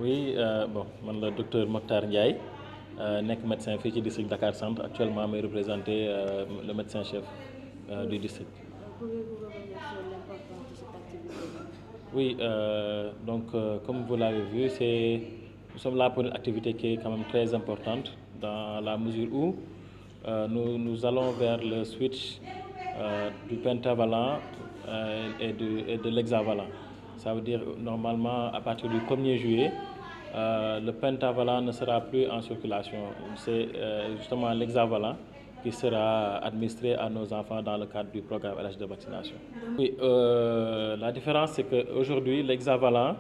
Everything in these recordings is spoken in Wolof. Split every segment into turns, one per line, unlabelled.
Oui, bon, man le docteur Mokhtar Ndiaye, nekk médecin fii ci district Dakar Centre. Actuellement, may représenter le médecin-chef du district.
Pouvez-vous revenir sur l'importance de cette activité?
Oui, donc comme vous l'avez vu, nous sommes là pour une activité qui est quand même très importante dans la mesure où nous allons vers le switch du pentavalent et de l'hexavalent. Ça veut dire normalement à partir du 1er juillet, le pentavalent ne sera plus en circulation. C'est justement l'hexavalent qui sera administré à nos enfants dans le cadre du programme LH de vaccination. Oui, la différence c'est qu'aujourd'hui l'hexavalent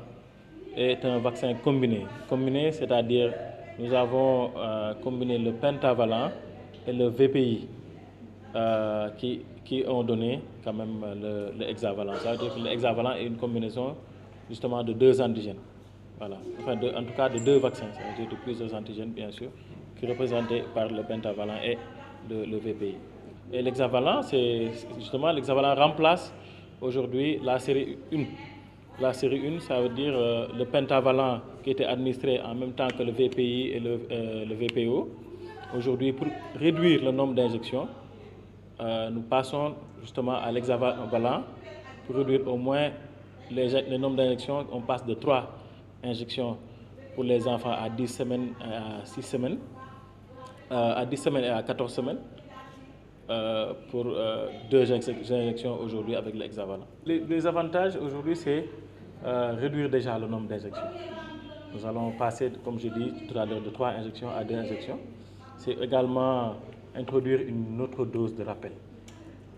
est un vaccin combiné. Combiné, c'est-à-dire nous avons combiné le pentavalent et le VPI qui ont donné quand même le hexavalent. Ça veut dire que le hexavalent est une combinaison justement de deux antigènes. Voilà. Enfin, en tout cas de deux vaccins, ça veut dire de plusieurs antigènes bien sûr, qui sont représentés par le pentavalent et le VPI. Et l'hexavalent, c'est justement l'hexavalent remplace aujourd'hui la série 1. La série 1, ça veut dire le pentavalent qui était administré en même temps que le VPI et le VPO. Aujourd'hui, pour réduire le nombre d'injections, nous passons justement à l'hexavalent pour réduire au moins le nombre d'injections. On passe de 3 injections pour les enfants à 10 semaines et à 6 semaines, à 10 semaines et à 14 semaines. Pour 2 injections aujourd'hui avec l'hexavalent. Les avantages aujourd'hui, c'est réduire déjà le nombre d'injections. Nous allons passer, comme je dis tout à l'heure, de 3 injections à 2 injections. C'est également introduire une autre dose de rappel.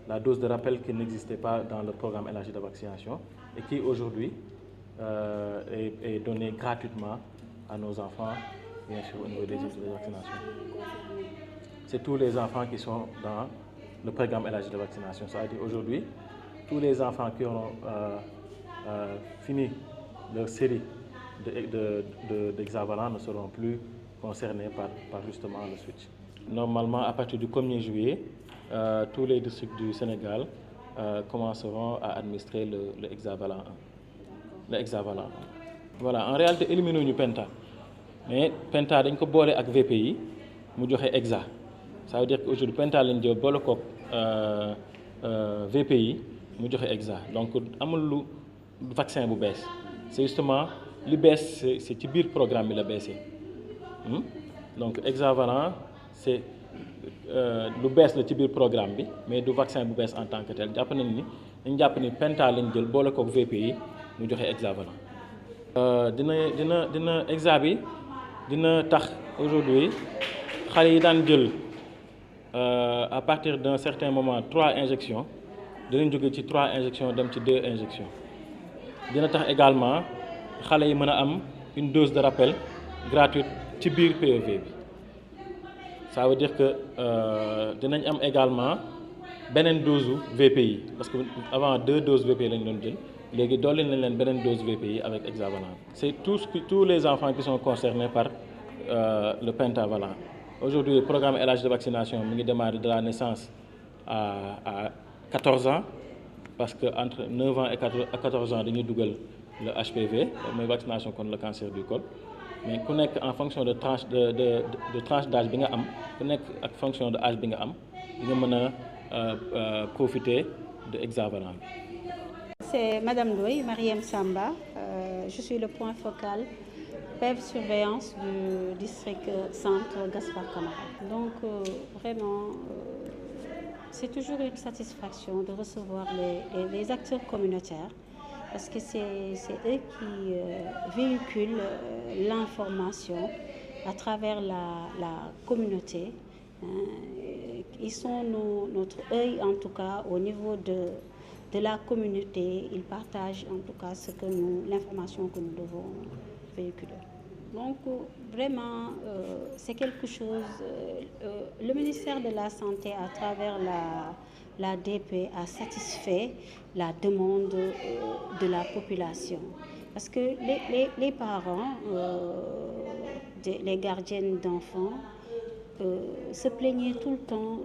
La dose de rappel qui n'existait pas dans le programme élargi de vaccination et qui aujourd'hui est donnée gratuitement à nos enfants, bien sûr, au niveau des unités de vaccination. C'est tous les enfants qui sont dans le programme élargi de vaccination. C'est-à-dire aujourd'hui, tous les enfants qui ont fini leur série d'hexavalent ne seront plus concernés par justement le switch. Normalement, à partir du 1er juillet, tous les districts du Sénégal commenceront à administrer le hexavalent 1. Le hexavalent 1. Voilà, en réalité, éliminer ñu penta. Mais penta dañ ko bolé ak VPI mu joxé hexa. Ça veut dire qu'aujourd'hui penta lañ jël bolé ko VPI mu joxé hexa. Donc amul lu vaccin bu bees. C'est justement li bees c'est ci biir programme bi la beesee. Donc hexavalent c'est lu bees la ci biir programme bi mais du vaccin bu bees en tant que tel. Jàpp nañ ni dañ jàpp ni penta lañ jël bolé ko VPI mu joxé hexavalent. Dina hexa bi dina tax aujourd'hui xale yi daan jël à partir d'un certain moment 3 injections dinañ jóge ci 3 injections dem ci 2 injections. Dina tax également xale yi mën a am une dose de rappel gratuite ci biir PEV bi. Ça veut dire que dinañ am également beneen dose VPI parce que avant 2 doses VPI lañ doon jël. Léegi dolli nañ leen beneen dose VPI avec hexavalent. C'est tous les enfants qui sont concernés par le pentavalent. Aujourd'hui, le programme LH de vaccination démarre de la naissance à 14 ans parce qu'entre 9 ans et 14 ans, dañuy dugal le HPV, la vaccination contre le cancer du col. Mais ku nekk en fonction de tranche tranche d'âge bi nga am, ku nekk en fonction de âge bi nga am, di nga mën a profiter de hexavalent.
C'est Madame Ndoye, Mariam Samba. Je suis le point focal PEV surveillance du district centre Gaspard Camara. Donc vraiment, c'est toujours une satisfaction de recevoir les acteurs communautaires parce que c'est eux qui véhiculent l'information à travers la communauté. Ils sont notre œil en tout cas au niveau de la communauté. Ils partagent en tout cas l'information que nous devons véhiculer. Donc vraiment, c'est quelque chose, le ministère de la Santé à travers la DP a satisfait la demande de la population. Parce que les parents, les gardiennes d'enfants, se plaignaient tout le temps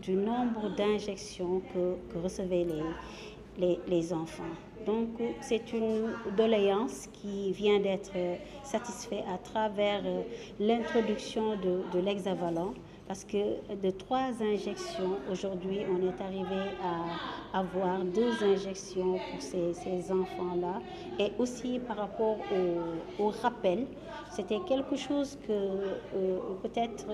du nombre d'injections que recevaient les enfants. Donc c'est une doléance qui vient d'être satisfaite à travers l'introduction de l'hexavalent, parce que de 3 injections, aujourd'hui on est arrivé à avoir 2 injections pour ces enfants-là. Et aussi par rapport au rappel, c'était quelque chose que peut-être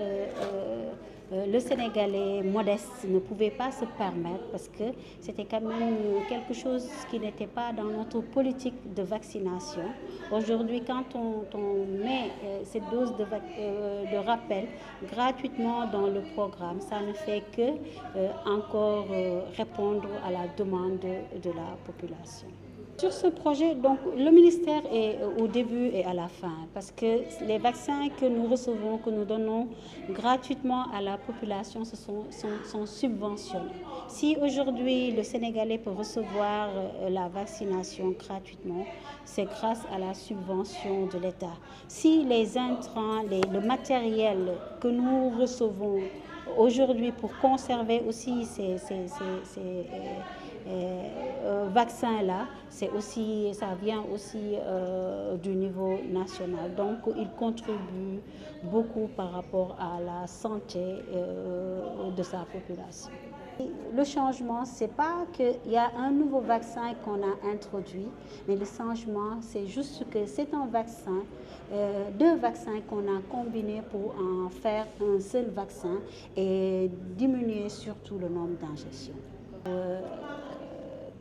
le Sénégalais modeste ne pouvait pas se permettre, parce que c'était quand même quelque chose qui n'était pas dans notre politique de vaccination. Aujourd'hui, quand on met cette dose de rappel gratuitement dans le programme, ça ne fait que encore répondre à la demande de la population. Sur ce projet, donc, le ministère est au début et à la fin, parce que les vaccins que nous recevons, que nous donnons gratuitement à la population, sont subventionnés. Si aujourd'hui le Sénégalais peut recevoir la vaccination gratuitement, c'est grâce à la subvention de l'État. Si les intrants, le matériel que nous recevons aujourd'hui pour conserver aussi ces vaccins-là, ça vient aussi du niveau national. Donc, il contribue beaucoup par rapport à la santé de sa population. Le changement, ce n'est pas qu'il y a un nouveau vaccin qu'on a introduit, mais le changement, c'est juste que c'est un vaccin, 2 vaccins qu'on a combinés pour en faire un seul vaccin et diminuer surtout le nombre d'injections.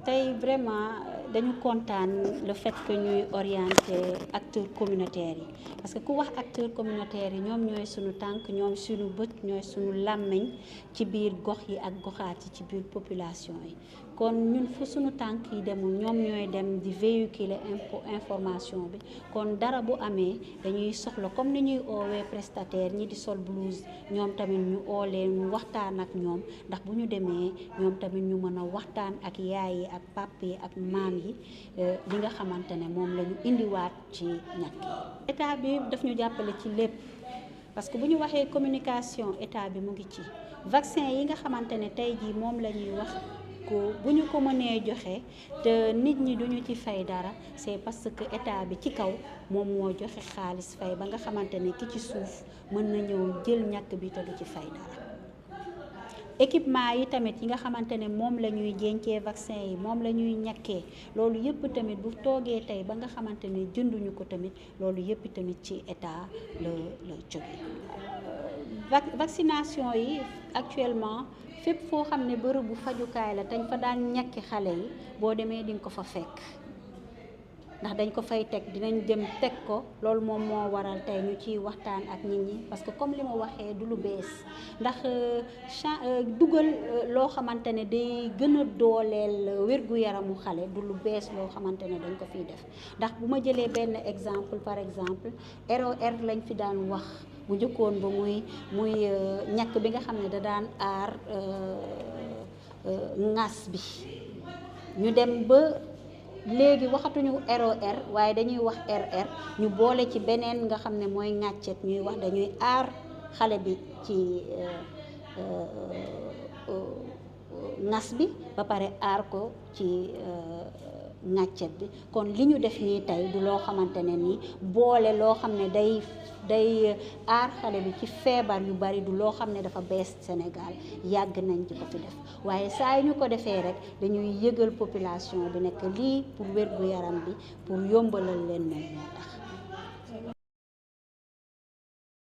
Tey vraiment dañu kontaan le fait que ñuy orienter acteurs communautaires yi, parce que ku wax acteurs communautaires yi ñoom ñooy suñu tànk, ñoom suñu bët, ñooy suñu làmmiñ ci biir gox yi ak goxaat yi ci biir population yi. kon ñun fu suñu tànk yi demul ñoom ñooy dem di véhiculer information bi. kon dara bu amee dañuy soxla comme ni ñuy oowee prestataire ñi di sol blouse, ñoom tamit ñu oo leen ñu waxtaan ak ñoom, ndax bu ñu demee ñoom tamit ñu mën a waxtaan ak yaay yi ak papa yi ak maam yi li nga xamante ne moom la ñu indiwaat ci ñàkk yi. État bi daf ñu jàppale ci lépp, parce que bu ñu waxee communication état bi mu ngi ci. vaccin yi nga xamante ne tey jii moom la ñuy wax bu ñu ko mënee joxe te nit ñi duñu ci fay dara, c'est parce que état bi ci kaw moom moo joxe xaalis fay ba nga xamante ne ki ci suuf mën na ñëw jël ñàkk bi te du ci fay dara. équipement yi tamit yi nga xamante ne moom la ñuy jencee vaccin yi, moom la ñuy ñàkkee, loolu yëpp tamit bu toogee tey ba nga xamante ne jënduñu ko tamit, loolu yëpp tamit ci état la jóge. vaccination yi actuellement fépp foo xam ne bërëb bu fajukaay la dañ fa daan ñàkki xale yi, boo demee di nga ko fa fekk, ndax dañ ko fay teg, dinañ dem teg ko. loolu moom moo waral tey ñu ciy waxtaan ak nit ñi, parce que comme li ma waxee du lu bees, ndax dugal loo xamante ne day gën a dooleel wér-gu-yaramu xale du lu bees loo xamante ne dañ ko fiy def. ndax bu ma jëlee benn exemple, par exemple ROR lañ fi daan wax bu njëkkoon ba muy ñàkk bi nga xam ne da daan aar ŋas bi. ñu dem ba léegi waxatuñu ROR waaye dañuy wax RR, ñu boole ci beneen nga xam ne mooy ŋàccet, ñuy wax dañuy aar xale bi ci ŋas bi ba pare aar ko ci ŋàccet bi. kon li ñu def nii tey du loo xamante ne nii boole loo xam ne day aar xale bi ci feebar yu bari, du loo xam ne dafa bees Sénégal, yàgg nañ ci ko fi def. waaye saa yu ñu ko defee rek dañuy yëgal population bi nekk lii pour wér-gu-yaram bi, pour yombalal leen moom moo tax.